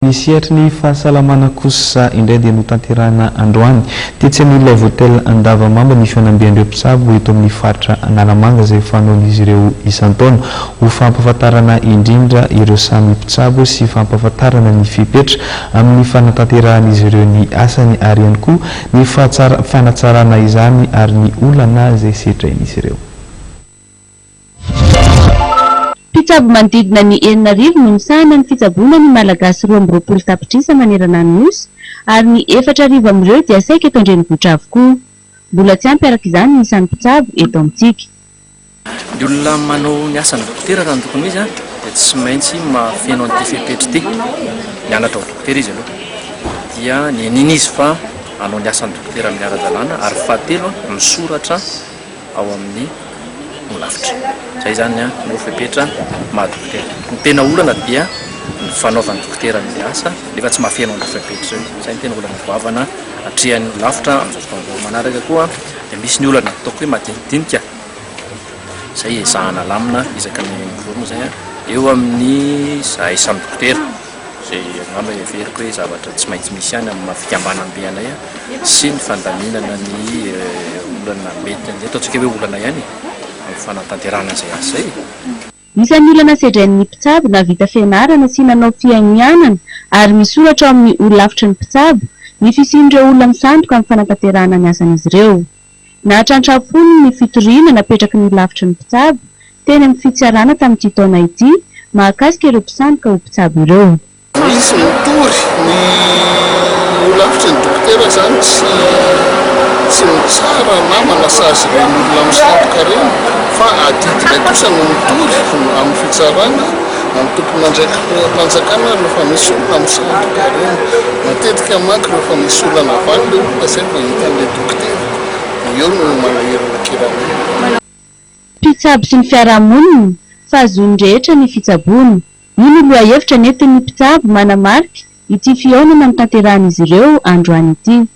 Nisihatra ny fahasalamana kosa indray dia notanterahana androany tetsy Love Hotel Andavamamba ny fianambian'ireo mpitsabo eto amin'ny faritra Analamanga izay fanaon'izy ireo isan-taona ho fampahafantarana indrindra ireo samy mpitsabo sy fampahafantarana ny fipetra amin'ny fanatanteran'izy ireo ny asany ary ihany koa ny fanatsarana izany ary ny olana izay setrain'izy ireo. Mpitsabo manodidina ny 4,000 no nisahana ny fitsaboana ny malagasy 20 tapitrisa manerana ny nosy ary ny 4,000 amin'ireo dia saika eto an-drenivohitra avokoa. Mbola tsy ampy araka izany ny isan'ny mpitsabo eto amintsika. Ny olona manao ny asany dokotera raha ny tokony izy dia tsy maintsy mafeno an'ity fepetra ity. Mianatra ho dokotera izy aloha. Dia ny izy fa hanao ny asany dokotera amin'ny ara-dalàna ary fahatelo misoratra ao amin'ny lavitra. Zay zany no fepetra maha-dokotera. Ny tena olana dia ny fanaovana dokotera amin'ny asa nefa tsy mafeno an'ilay fepetra io. Zay ny tena olana goavana hatrehan'ny lavitra amin'izao fotoana manaraka koa dia misy ny olana ataoko hoe madinidinika. Zay ezahana lamina izaka ny vorona zay eo amin'ny zahay samy dokotera. Zay angamba everiko hoe zavatra tsy maintsy misy ihany amin'ny fikambanam-be anay sy ny fandaminana ny olana mety an'izay ataontsika hoe olana ihany fanatanterana izay asa zay. Isan'ny olana sedrain'ny mpitsabo na vita fianarana sy nanao fiangianana ary misoratra amin'ny olo-lavitra ny mpitsabo ny fisian'ireo olona misandoka amin'ny fanatanterana ny asan'izy ireo. Nahatrantrapony ny fitoriana napetraky ny lavitra ny mpitsabo teny amin'ny fitsarana tamin'ity taona ity mahakasika ireo mpisandoka ho mpitsabo ireo. Misy mitory ny olo-lavitra ny dokotera zany tsy mitsara namana sazy ireny olona misandoka ireny fa adidinay kosa no mitory amin'ny fitsarana amin'ny tompon'anjakana rehefa misy olona misandoka ireny. Matetika manko rehefa misy olana avany ilay olona zay mba hitan'ilay dokotera eo no manaheronakirana. Mpitsabo sy ny fiarahamonina fahazony rehetra ny fitsaboana. Ino loha hevitra nentin'ny mpitsabo manamarika ity fihaonana ny tanterahan'izy ireo androany ity.